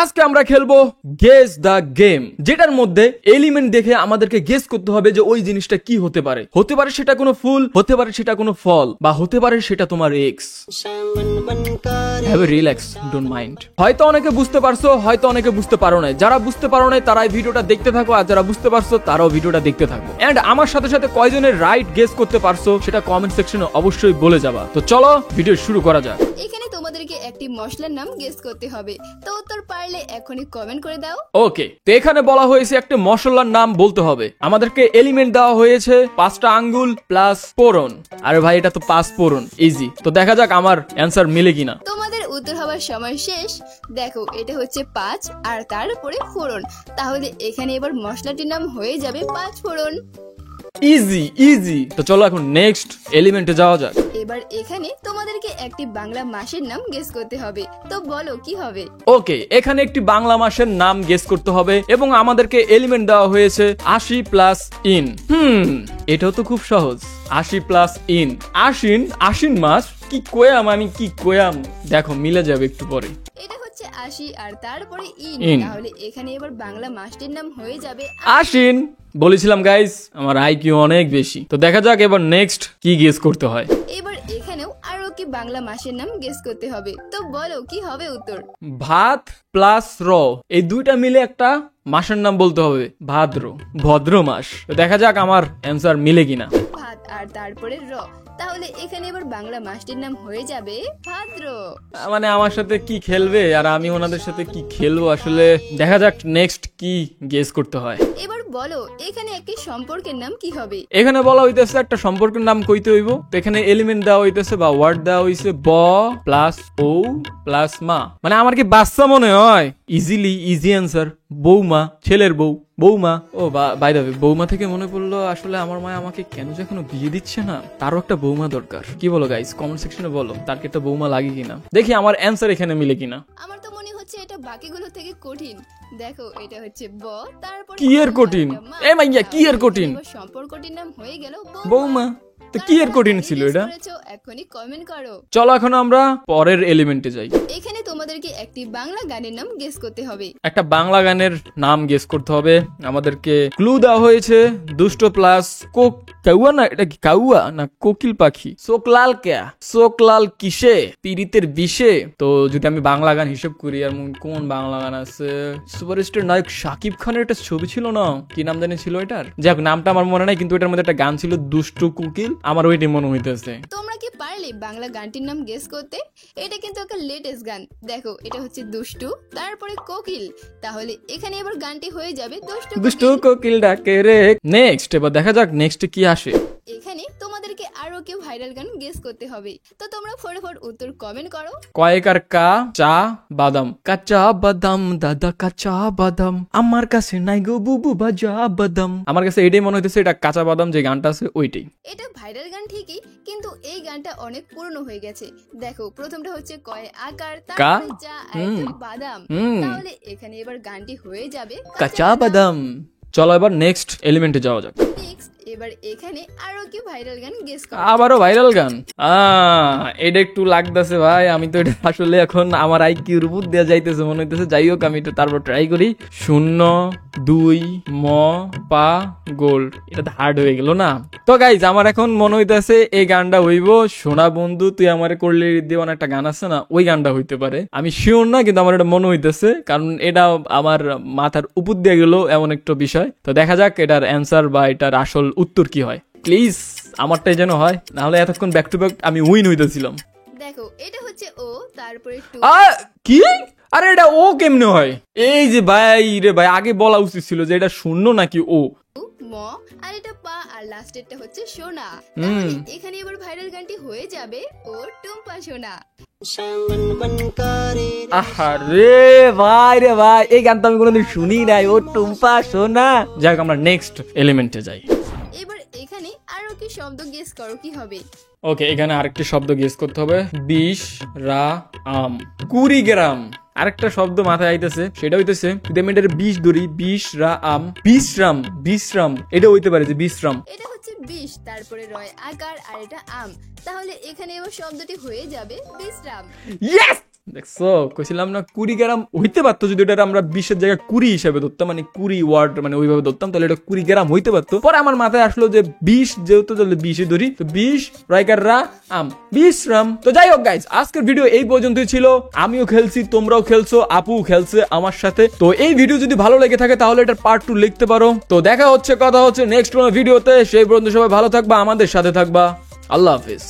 আজকে আমরা খেলবো গেস দ্য গেম, যেটার মধ্যে এলিমেন্ট দেখে আমাদেরকে গেস করতে হবে যে ওই জিনিসটা কি হতে পারে। হতে পারে সেটা কোনো ফুল, হতে পারে সেটা কোনো ফল, বা হতে পারে সেটা তোমার x. Have a relax, don't mind. হয়তো অনেকে বুঝতে পারছো, হয়তো অনেকে বুঝতে পারো না। যারা বুঝতে পারো না তারা এই ভিডিওটা দেখতে থাকো, আর যারা বুঝতে পারছো তারাও ভিডিওটা দেখতে থাকো। এন্ড আমার সাথে সাথে কয়জনের রাইট গেস করতে পারছো সেটা কমেন্ট সেকশনে অবশ্যই বলে যাবা। তো চলো ভিডিও শুরু করা যাক। এখানে তোমাদেরকে একটি মশলার নাম গেস করতে হবে, তো উত্তর পারলে এখনই কমেন্ট করে দাও। ওকে, তো এখানে বলা হয়েছে একটা মশলার নাম বলতে হবে। আমাদেরকে এলিমেন্ট দেওয়া হয়েছে 5টা আঙ্গুল প্লাস পোড়ন। আরে ভাই এটা তো 5 পোড়ন, ইজি। তো দেখা যাক আমার অ্যানসার মিলে কিনা। তোমাদের উত্তর হওয়ার সময় শেষ। দেখো এটা হচ্ছে 5 আর তার উপরে ফোড়ন, তাহলে এখানে এবার মশলাটির নাম হয়ে যাবে 5 ফোড়ন। Easy easy. তো চলো এখন নেক্সট এলিমেন্টে যাওয়া যাক। এবার এখানে তোমাদেরকে একটি বাংলা মাসের নাম গেস করতে হবে, তো বলো কি হবে। ওকে, এখানে একটি বাংলা মাসের নাম গেস করতে হবে এবং আমাদেরকে এলিমেন্ট দেওয়া হয়েছে 80 প্লাস ইন। এটাও তো খুব সহজ। 80 প্লাস ইন, আশ্বিন, আশ্বিন মাস। কি কোয়াম আমি, কি কোয়াম। দেখো মিলে যাবে একটু পরে। এটা হচ্ছে 80 আর তারপরে ইন, তাহলে এখানে এবার বাংলা মাসটির নাম হয়ে যাবে আশ্বিন। বলেছিলাম গাইস আমার আইকিউ অনেক বেশি। তো দেখা যাক এবার নেক্সট কি গেস করতে হয়। এবার এখানেও আরো কি বাংলা মাসের নাম গেস করতে হবে, তো বলো কি হবে উত্তর। ভাত প্লাস র, এই দুইটা মিলে একটা মাসের নাম বলতে হবে। ভাদ্র, ভদ্র মাস। তো দেখা যাক আমার অ্যান্সার মিলে কিনা। ভাত আর তারপরে র, তাহলে এখানে এবার বাংলা মাসটির নাম হয়ে যাবে ভাদ্র। মানে আমার সাথে কি খেলবে আর আমি ওনাদের সাথে কি খেলবো আসলে। দেখা যাক নেক্সট কি গেস করতে হয়। এবার বলো এখানে একটি সম্পর্কের নাম কি হবে। এখানে বলা হইতেছে একটা সম্পর্কের নাম কইতে হইব। তো এখানে এলিমেন্ট দেওয়া হইতেছে বা ওয়ার্ড দেওয়া হইছে ব প্লাস ও প্লাস মা। মানে আমার কি বাচ্চা মনে হয়? ইজিলি ইজি অ্যান্সার বৌমা, ছেলের বউ, বৌমা। ও বাই দ্য ওয়ে, বৌমা থেকে মনে পড়লো আসলে আমার মা আমাকে কেন যে এখনো বিয়ে দিচ্ছে না, তারও একটা বৌমা দরকার। কি বলো গাইস, কমেন্ট সেকশনে বলো তার কি একটা বৌমা লাগে কিনা। দেখি আমার অ্যান্সার এখানে মিলে কিনা। আমার তো মনে হচ্ছে এটা বাকিগুলো থেকে কঠিন। দেখো এটা হচ্ছে ব, তারপর কি এর কঠিন? এ মাইয়া কি এর কঠিন? সম্পর্কটির নাম হয়ে গেল বৌমা। তো কি এর কঠিন ছিল এটা? এখনই কমেন্ট করো। চলো এখন আমরা পরের এলিমেন্টে যাই। এখানে তোমাদেরকে একটি বাংলা গানের নাম গেস করতে হবে। একটা বাংলা গানের নাম গেস করতে হবে। আমাদেরকে ক্লু দেওয়া হয়েছে দুষ্ট প্লাস কাউয়া। না এটা কি কাউয়া না কোকিল পাখি? শোকলাল কেয়া, শোকলাল কিসে, পীড়িতের বিষে। তো যদি আমি বাংলা গান হিসেব করি, আর কোন বাংলা গান আছে, সুপারস্টার নায়ক শাকিব খানের একটা ছবি ছিল না, কি নাম জানি ছিল এটার, যাক নামটা আমার মনে নাই, কিন্তু এটার মধ্যে একটা গান ছিল দুষ্টু কোকিল, আমার ওইটাই মনে হইতেছে। তোমরা কি পারলে বাংলা গানটির নাম গেস করতে? এটা কিন্তু একটা লেটেস্ট গান। দেখো এটা হচ্ছে দুষ্টু তারপরে কোকিল, তাহলে এখানে এবার গানটি হয়ে যাবে দুষ্টু কোকিল ডাকে রে। নেক্সট এবার দেখা যাক নেক্সট কি আসে। এখানে তোমাদেরকে আরো কেউ ভাইরাল গান গেস করতে হবে, তো তোমরা ফটাফট উত্তর কমেন্ট করো। কয়েকার কা চা বাদাম, কাঁচা বাদাম দাদা কাঁচা বাদাম, আমার কাছে নাই গো বুবু ভাজা বাদাম। আমার কাছে এটাই মনে হইতেছে এটা কাঁচা বাদাম যে গানটা আছে ওইটাই। এটা ভাইরাল গান ঠিকই, কিন্তু এই গানটা অনেক পুরনো হয়ে গেছে। দেখো প্রথমটা হচ্ছে কয় আকার, তারপরে চা আর বাদাম, তাহলে এখানে এবার গানটি হয়ে যাবে কাঁচা বাদাম। চলো এবার নেক্সট এলিমেন্টে যাওয়া যাক। এবার এখানে আরো কি ভাইরাল গান গেস করো। আবারও ভাইরাল গান। এটা একটু লাগতেছে ভাই, আমি তো এটা আসলে এখন আমার আইকিউর উপর দেওয়া যাইতেছে মনে হইতেছে। যাই হোক আমি এটা তারপর ট্রাই করি। 0 2 ম পা গোল্ড। এটা হার্ড হয়ে গেল না। তো গাইজ আমার এখন মনে হইতেছে এই গানটা হইব সোনা বন্ধু তুই আমারে করলে দেওয়ান একটা গান আছে না, ওই গানটা হইতে পারে। আমি শিওর না, কিন্তু আমার এটা মনে হইতেছে, কারণ এটা আমার মাথার উপর দিয়ে গেল এমন একটা বিষয়। তো দেখা যাক এটার অ্যান্সার বা এটার আসল উত্তর কি হয়। প্লিজ আমারটাই যেন হয়, নাহলে এতক্ষণ ব্যাক টু ব্যাক আমি উইন হইতেছিলাম। দেখো এটা হচ্ছে ও, তারপরে কি? আরে এটা ও কেমনে হয়? এই যে ভাই রে ভাই, আগে বলা উচিত ছিল যে এটা শূন্য নাকি ও। ম আর এটা পা আর লাস্টেরটা হচ্ছে সোনা। এখানে এবার ভাইরাল গানটি হয়ে যাবে ও টুম্পা সোনা। আরে ভাই রে ভাই, এই গান তো আমি কোনোদিন শুনি নাই, ও টুম্পা সোনা। যাক আমরা নেক্সট এলিমেন্টে যাই। এবার এখানে আরো কি শব্দ গেস করো কি হবে। ওকে, এখানে আরেকটি শব্দ গেস করতে হবে। 20 রা আম, 20 গ্রাম। আরেকটা শব্দ মাথায় আইতেছে, সেটা হইতেছে যদি আমি এটার 20 ধরি, 20 রা আম, বিশ্রাম, বিশ্রাম। এটা হইতে পারে যে বিশ্রাম। এটা হচ্ছে 20 তারপরে রয় আকার আর এটা আম, তাহলে এখানে এবার শব্দটি হয়ে যাবে বিশ্রাম। ইয়েস দেখছো কইছিলাম না 20 গ্রাম হইতে পারতো, যদি এটা আমরা 20-এর জায়গায় 20 হিসেবে ধরতাম, মানে 20 ওয়ার্ড মানে ওইভাবে ধরতাম, তাহলে এটা 20 গ্রাম হইতে পারতো। পরে আমার মাথায় আসলো যে 20 যেহেতু, তাহলে 20-ই ধরি, তো 20 রাইকাররা আম 20 রাম। তো যাই হোক গাইজ, আজকের ভিডিও এই পর্যন্তই ছিল। আমিও খেলছি, তোমরাও খেলছো, আপু খেলছে আমার সাথে। তো এই ভিডিও যদি ভালো লেগে থাকে তাহলে এটার পার্ট 2 লিখতে পারো। তো দেখা হচ্ছে, কথা হচ্ছে নেক্সট কোনো ভিডিওতে। সেই পর্যন্ত সবাই ভালো থাকবা, আমাদের সাথে থাকবা। আল্লাহ হাফিজ।